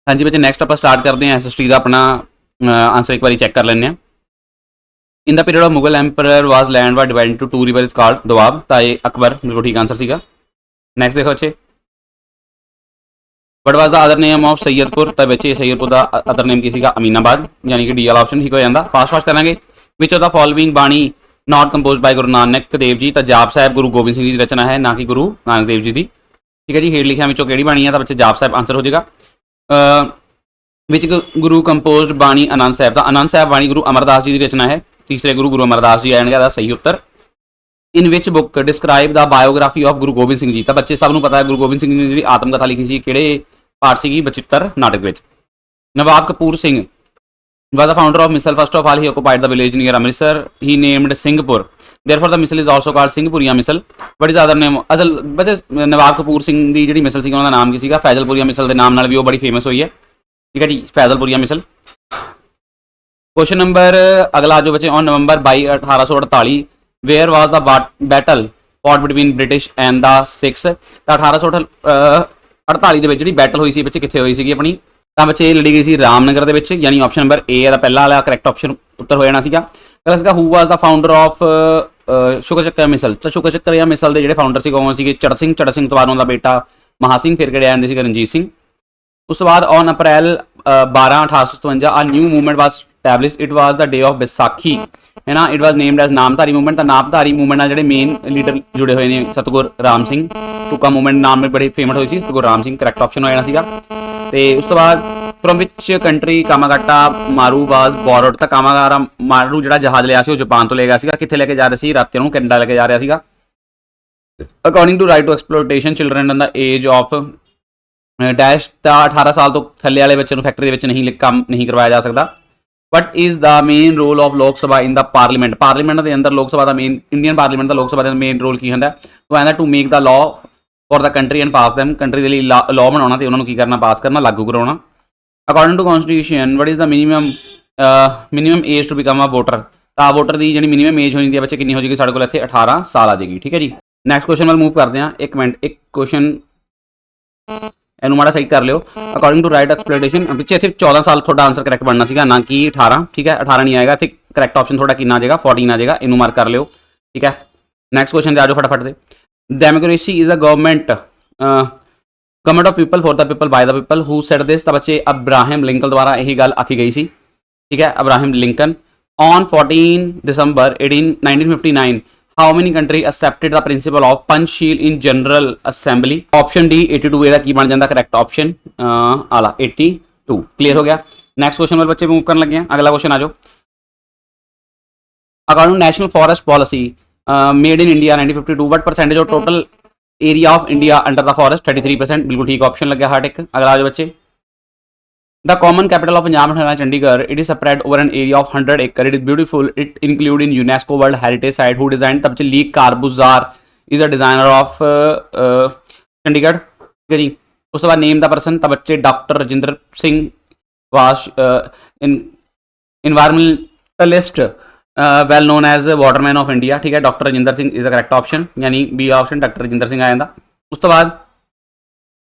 हाँ जी बच्चे नेक्स्ट आप स्टार्ट करते हैं एसएसटी का अपना आंसर एक बार चेक कर लें। In the period of Mughal emperor was land was divided to two river called Doab. तो ये अकबर बिल्कुल ठीक आंसर सीगा। नेक्स्ट देखो बच्चे what was the other name of Saidpur. तो बच्चे सैयदपुर का अदर नेम की सीगा अमीनाबाद, यानी कि डी वाला ऑप्शन ठीक हो जाता। फास्ट फास्ट करेंगे। विच ऑफ द फॉलोइंग बाणी not compose bye Guru Nanak Dev ji. तो जाप साहब गुरु गोबिंद सिंह जी की रचना है, ना कि गुरु नानक देव जी की। ठीक है जी, हेठ लिखिया विचों किहड़ी बाणी है, तो बच्चे जाप साहब आंसर हो जाएगा। विच गुरु कंपोज बाणी आनंद साहब। तो आनंद साहब बाणी गुरु अमरदास जी की रचना है, तीसरे गुरु गुरु अमरदास जी आएंगे। दा सही उत्तर। In which book describe the biography of Guru Gobind Singh ji. तो बच्चे सबनों पता है गुरु गोबिंद सिंह जी ने आत्मकथा लिखी सी किहड़े पार्ट सी बचित्र नाटक विच। नवाब Kapoor Singh was the founder of Misl. First of all, he occupied the village near Amritsar. He named Singhpur. Therefore, the Misl is also called Singhpuriya Misl. What is the other name? असल बच्चे नवाब कपूर सिंह दी जिहड़ी मिसल सी उन्हां दा नाम की सीगा फैजलपुरिया मिसल दे नाम नाल भी वो बड़ी फेमस हुई है। ठीक है जी, फैजलपुरिया मिसल। क्वेश्चन नंबर अगला जो बच्चे on November 22 1848 where was the battle fought between British and the Sikhs. तो 1848 ਦੇ ਵਿੱਚ ਜਿਹੜੀ बैटल हुई सी बच्चे कित्थे हुई सी अपनी, तो बच्चे लड़ी गई सी रामनगर दे विच, यानी ऑप्शन नंबर ए दा पहला वाला करैक्ट ऑप्शन उत्तर हो जाना सीगा। अगला सीगा who was the founder of Sukerchakia Misl. तो शुकर चक्कर या मिसल के जिहड़े फाउंडर सी कौन सी चढ़ सिंह तो बाद उनका बेटा महा सिंह, फिर किहड़े आंदे सी रणजीत सिंह। उस तो बाद on April 12 1857 a new movement was establish. It was the day of Baisakhi है ना। It was named as Namdhari movement. Namdhari movement नाल जिहड़े मेन लीडर जुड़े हुए हैं सतगुर राम सिंह, टुका मूवमेंट नाम में बड़ी फेमस हुई सी सतगुर राम सिंह, करैक्ट ऑप्शन हो जाना सीगा। ते उस तो बाद फ्रॉम विच कंट्री कामागाटा मारू वाज बोरोड। तो कामागारा मारू जिहड़ा जहाज लिया सी वो जापान तो ले गया सीगा, कित्थे लेके जा रहे सी राती नूं कनाडा लेके जा रहा सीगा। According to right to exploitation children in the age of dash. 18 साल तो थल्ले वाले बच्चे फैक्ट्री के नहीं काम नहीं करवाया जा सकता। What is the main role of Lok Sabha in the parliament. Parliament के अंदर लोक सभा का मेन इंडियन पार्लीमेंट का लोक सभा का मेन रोल की होंगे, तो आंदा to make the law for the country and pass them. Country के लिए लॉ बनाना तो उन्होंने की करना, पास करना, लागू करवाना। According to constitution what is the minimum age to become a voter. तो वोटर की जी मिनीमम एज होनी है बच्चे कितनी हो जाएगी, साढ़े को इतने 18 साल आ जाएगी। ठीक है जी, नैक्सट क्वेश्चन वाल मूव करते हैं। एक मिनट, एक क्वेश्चन इनू माड़ा सही कर लियो। अकॉर्डिंग टू राइट एक्सप्लोइटेशन पिछले इतने 14 साल थोड़ा आंसर करैक्ट बनना सीगा, ना कि 18। ठीक है, 18 नहीं आएगा, इतने करैक्ट ऑप्शन थोड़ा कितना आ जाएगा 14 आ जाएगा, इनू मार्क कर लियो। ठीक है, नैक्सट क्वेश्चन आ जाओ फटाफट से। Democracy is a government of people for the people by the people who said this. तो बच्चे अब्राहम लिंकन द्वारा यही गल आखी गई सी। ठीक है, Abraham Lincoln on 14 December 1959 how many country accepted the principle of Panchsheel in general assembly. Option D 82 ਇਹਦਾ ਕੀ बन जाता करैक्ट ऑप्शन आला 82। क्लियर हो गया। नैक्सट क्वेश्चन वाले बच्चे मूव करने लगे हैं। अगला क्वेश्चन आ जाओ। According national forest policy made in India 1952 what percentage of total area of India under the forest 33%। बिल्कुल ठीक ऑप्शन लगे हार्ट एक। अगला आ जाओ बच्चे। The common capital of Punjab and Chandigarh. It is spread over an area of 100 acre. It is beautiful. It included in UNESCO World Heritage Site. Who designed? तब Lee Corbusier is a designer of Chandigarh. ठीक है जी। उस बाद name the person तब बच्चे doctor Rajinder Singh was environmentalist well known as waterman of India. ठीक है, doctor Rajinder Singh is the correct option, यानी B option doctor Rajinder Singh आ जाता। उस तो बाद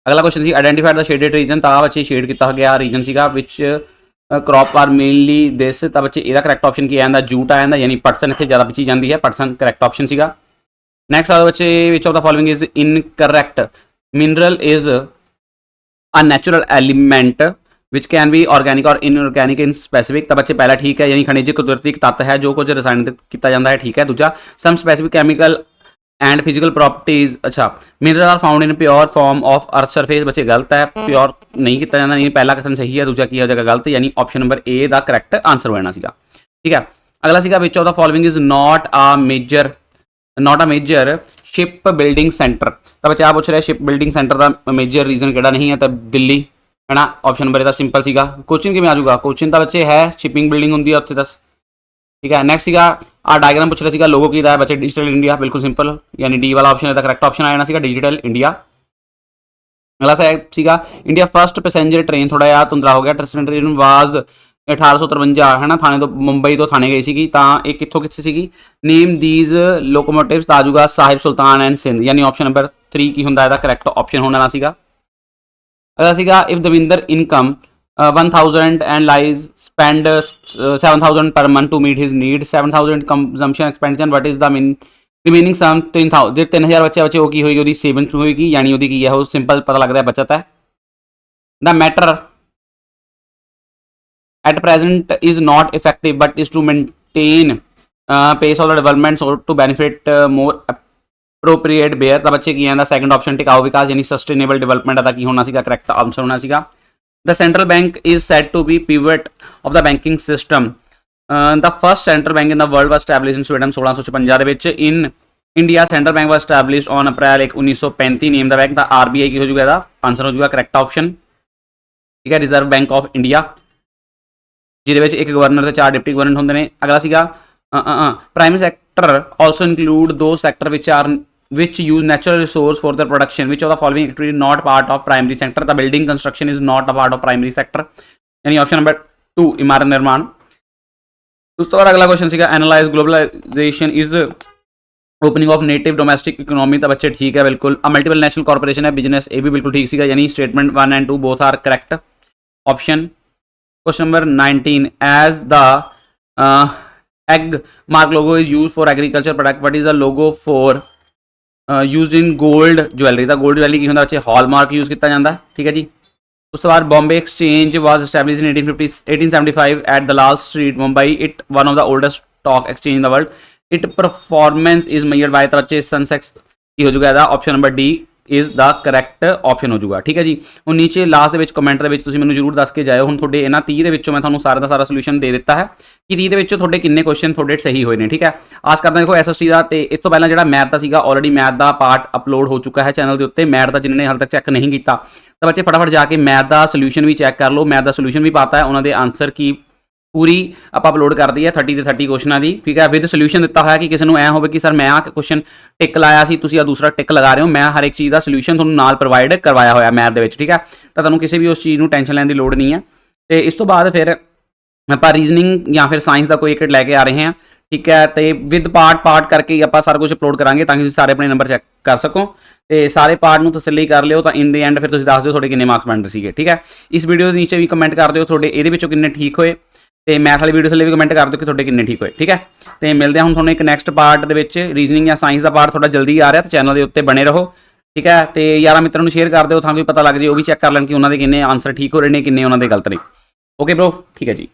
अगला question C identified the shaded region. तो बच्चे शेड किया गया रीजन सीगा which crop are mainly this. तो बच्चे इसका करैक्ट ऑप्शन की आंदा जूट आ जाता, यानी पटसन इतने ज़्यादा बिची जाती है, पटसन करैक्ट ऑप्शन सीगा। नैक्सट आ बच्चे which of the following is incorrect. Mineral is a natural element which can be organic और इनऑर्गैनिक इन स्पैसिफिक। तो बच्चे पहला ठीक है, यानी खनिज कुदरती तत्त है जो कुछ रसायनिक किया जाता है। ठीक है, दूजा some specific chemical and physical properties. अच्छा, mineral are found in pure form of earth surface. बच्चे गलत है, प्योर नहीं किया जाता, यानी पहला कथन सही है, दूजा की हो जाएगा गलत, यानी ऑप्शन नंबर ए दा करैक्ट आंसर होना सीगा। ठीक है, अगला सीगा which of the following is not a major ship building centre. तो बच्चे आप पूछ रहे शिप बिल्डिंग सेंटर का मेजर रीजन किहड़ा नहीं है, तो दिल्ली है ना। ऑप्शन नंबर ए सिंपल सीगा। कोचिन किवें आ जाऊगा, कोचिन तो बच्चे है शिपिंग बिल्डिंग होंगी है उत्थे दस। ठीक है, नैक्सट सीगा आ डायग्राम पूछ रहा सीगा लोगो की बच्चे डिजिटल इंडिया, बिल्कुल सिंपल, यानी डी वाला ऑप्शन है करैक्ट ऑप्शन आ जाना सीगा डिजिटल इंडिया। अगला सीगा इंडिया फर्स्ट पैसेंजर ट्रेन थोड़ा यार धुंधला हो गया। ट्रेन वाज 1853 है ना, थाने तो मुंबई तो थाने गई सी। तो एक कितों कितने सी नेम दीज लोकोमोटिव्स आ जाऊगा साहिब सुल्तान एंड सिंध, यानी ऑप्शन नंबर 3 की होंगे करैक्ट ऑप्शन होना सीगा। अगला सीगा if Davinder income 1000 and lies spend 7000 per month to meet his need 7000 consumption expenditure what is the mean remaining sum 3000 जे 3000 बच्चे बच्चे वो की होगी ਉਹਦੀ सेविंग्स होगी यानी ਉਹਦੀ ਕੀ ਹੈ ਉਹ ਸਿੰਪਲ ਪਤਾ ਲੱਗ ਰਿਹਾ बचत है the matter at present is not effective but is to maintain pace of the development or to benefit more appropriate bear ਤਾਂ ਬੱਚੇ ਕੀ ਆਂਦਾ ਸੈਕੰਡ ਆਪਸ਼ਨ ਟਿਕਾਊ ਵਿਕਾਸ ਯਾਨੀ ਸਸਟੇਨੇਬਲ ਡਿਵੈਲਪਮੈਂਟ ਦਾ ਕੀ ਹੋਣਾ ਸੀਗਾ ਕਰੈਕਟ ਆਨਸਰ ਹੋਣਾ ਸੀਗਾ the central bank is said to be pivot of the banking system the first central bank in the world was established in Sweden 1656 ਦੇ ਵਿੱਚ in India central bank was established on April 1935 name the bank the RBI ਕੀ ਹੋ ਜਾਊਗਾ ਇਹਦਾ answer ਹੋ ਜਾਊਗਾ correct option ਠੀਕ ਹੈ reserve bank of India ਜਿਹਦੇ ਵਿੱਚ ਇੱਕ ਗਵਰਨਰ ਤੇ 4 ਡਿਪਟੀ ਗਵਰਨਰ ਹੁੰਦੇ ਨੇ ਅਗਲਾ ਸੀਗਾ ਪ੍ਰਾਈਮਰੀ ਸੈਕਟਰ ਆਲਸੋ ਇਨਕਲੂਡ ਦੋ sector which use natural resource for their production which of the following activity not part of primary sector the building construction is not a part of primary sector यानी option number 2 इमारत निर्माण उस तो बाद अगला question सीगा analyse globalization is the opening of native domestic economy तो बच्चे ठीक है बिल्कुल मल्टीपल नेशनल कॉर्पोरेशन है बिजनेस ये भी बिल्कुल ठीक सीगा यानी statement 1 and 2 both are correct option question number 19 as the egg mark logo is used for agriculture product what is the logo for use in gold jewellery का gold jewellery की होंगे बच्चे हॉलमार्क यूज़ किया जाता है ठीक है जी उस तो बाद Bombay exchange was established in 1875 at Dalal street Mumbai it one of the oldest stock exchange in the world it performance is measured by तो बच्चे सनसेक्स की हो जाएगा option number D is the correct option हो जाएगा ठीक है जी ਹੁਣ ਨੀਚੇ ਲਾਸਟ ਦੇ ਵਿੱਚ ਕਮੈਂਟ ਦੇ ਵਿੱਚ ਤੁਸੀਂ ਮੈਨੂੰ ਜ਼ਰੂਰ ਦੱਸ ਕੇ ਜਾਇਓ ਹੁਣ ਤੁਹਾਡੇ ਇਹਨਾਂ 30 ਦੇ ਵਿੱਚੋਂ ਮੈਂ ਤੁਹਾਨੂੰ ਸਾਰਾ ਦਾ ਸਾਰਾ ਸੋਲੂਸ਼ਨ ਦੇ ਦਿੱਤਾ ਹੈ ਕਿ 30 ਦੇ ਵਿੱਚੋਂ ਤੁਹਾਡੇ ਕਿੰਨੇ ਕੁਐਸਚਨ ਤੁਹਾਡੇ ਸਹੀ ਹੋਏ ਨੇ ਠੀਕ ਹੈ ਆਸ ਕਰਦਾ ਦੇਖੋ ਐਸਐਸਟੀ ਦਾ ਤੇ ਇਸ ਤੋਂ ਪਹਿਲਾਂ ਜਿਹੜਾ ਮੈਥ ਦਾ ਸੀਗਾ ਆਲਰੇਡੀ ਮੈਥ ਦਾ ਪਾਰਟ ਅਪਲੋਡ ਹੋ ਚੁੱਕਾ ਹੈ ਚੈਨਲ ਦੇ ਉੱਤੇ ਮੈਥ ਦਾ ਜਿਨ੍ਹਾਂ ਨੇ ਹਾਲੇ ਤੱਕ ਚੈੱਕ ਨਹੀਂ ਕੀਤਾ ਤਾਂ ਬੱਚੇ ਫਟਾਫਟ ਜਾ ਕੇ ਮੈਥ ਦਾ ਸੋਲੂਸ਼ਨ ਵੀ ਚੈੱਕ ਕਰ ਲਓ ਮੈਥ ਦਾ ਸੋਲੂਸ਼ਨ ਵੀ ਪਾਤਾ ਹੈ ਉਹਨਾਂ ਦੇ ਆਨਸਰ ਕੀ पूरी आप अपलोड कर दी है 30 ਤੇ 30 ਕੁਐਸਚਨਾਂ ਦੀ ਠੀਕ ਹੈ ਵਿਦ ਸੋਲੂਸ਼ਨ ਦਿੱਤਾ ਹੋਇਆ ਕਿ ਕਿਸੇ ਨੂੰ ਐ ਹੋਵੇ ਕਿ ਸਰ ਮੈਂ ਆ ਕੁਐਸਚਨ ਟਿਕ ਲਾਇਆ ਸੀ ਤੁਸੀਂ ਆ ਦੂਸਰਾ ਟਿਕ ਲਗਾ ਰਹੇ ਹੋ ਮੈਂ ਹਰ ਇੱਕ ਚੀਜ਼ ਦਾ ਸੋਲੂਸ਼ਨ ਤੁਹਾਨੂੰ ਨਾਲ ਪ੍ਰੋਵਾਈਡ ਕਰਵਾਇਆ ਹੋਇਆ ਮੈਥ ਦੇ ਵਿੱਚ ਠੀਕ ਹੈ ਤਾਂ ਤੁਹਾਨੂੰ ਕਿਸੇ ਵੀ ਉਸ ਚੀਜ਼ ਨੂੰ ਟੈਨਸ਼ਨ ਲੈਣ ਦੀ ਲੋੜ ਨਹੀਂ ਹੈ ਤੇ ਇਸ ਤੋਂ ਬਾਅਦ ਫਿਰ ਆਪਾਂ ਰੀਜ਼ਨਿੰਗ ਜਾਂ ਫਿਰ ਸਾਇੰਸ ਦਾ ਕੋਈ ਇੱਕ ਲੈ ਕੇ ਆ ਰਹੇ ਹਾਂ ਠੀਕ ਹੈ ਤੇ ਵਿਦ ਪਾਰਟ ਕਰਕੇ ਆਪਾਂ ਸਾਰਾ ਕੁਝ ਅਪਲੋਡ ਕਰਾਂਗੇ ਤਾਂ ਕਿ ਤੁਸੀਂ ਸਾਰੇ ਆਪਣੇ ਨੰਬਰ ਚੈੱਕ ਕਰ ਸਕੋ ਤੇ ਸਾਰੇ ਪਾਰਟ ਨੂੰ ਤਸੱਲੀ ਕਰ ਲਿਓ ਤਾਂ ਇਨ ਦੀ ਐਂਡ ਫਿਰ ਤੁਸੀਂ ਦੱਸ ਦਿਓ ਤੁਹਾਡੇ ਕਿੰਨੇ ਮਾਰਕਸ ਬਣਦੇ ਸੀਗੇ ਠੀਕ ਹੈ ਇਸ ਵੀਡੀਓ ਦੇ ਨੀਚੇ ਵੀ ਕਮੈਂਟ ਕਰ ਦਿਓ ਤੁਹਾਡੇ ਇਹਦੇ ਵਿੱਚੋਂ ਕਿੰਨੇ ਠੀਕ ਹੋਏ ਤੇ ਮੈਥ ਵਾਲੀ ਵੀਡੀਓ ਥੱਲੇ ਵੀ ਕਮੈਂਟ ਕਰ ਦਿਓ ਕਿ ਤੁਹਾਡੇ ਕਿੰਨੇ ਠੀਕ ਹੋਏ ਠੀਕ ਹੈ ਤੇ ਮਿਲਦੇ ਹਾਂ ਹੁਣ ਤੁਹਾਨੂੰ ਇੱਕ ਨੈਕਸਟ ਪਾਰਟ ਦੇ ਵਿੱਚ ਰੀਜ਼ਨਿੰਗ ਜਾਂ ਸਾਇੰਸ ਦਾ ਪਾਰਟ ਤੁਹਾਡਾ ਜਲਦੀ ਆ ਰਿਹਾ ਤੇ ਚੈਨਲ ਦੇ ਉੱਤੇ ਬਣੇ ਰਹੋ ਠੀਕ ਹੈ ਤੇ ਯਾਰਾਂ ਮਿੱਤਰਾਂ ਨੂੰ ਸ਼ੇਅਰ ਕਰ ਦਿਓ ਤਾਂ ਕੋਈ ਪਤਾ ਲੱਗ ਜੇ ਉਹ ਵੀ ਚੈੱਕ ਕਰ ਲੈਣ ਕਿ ਉਹਨਾਂ ਦੇ ਕਿੰਨੇ ਆਨਸਰ ਠੀਕ ਹੋ ਰਹੇ ਨੇ ਕਿੰਨੇ ਉਹਨਾਂ ਦੇ ਗਲਤ ਨੇ ਓਕੇ ਬ్రో ਠੀਕ ਹੈ ਜੀ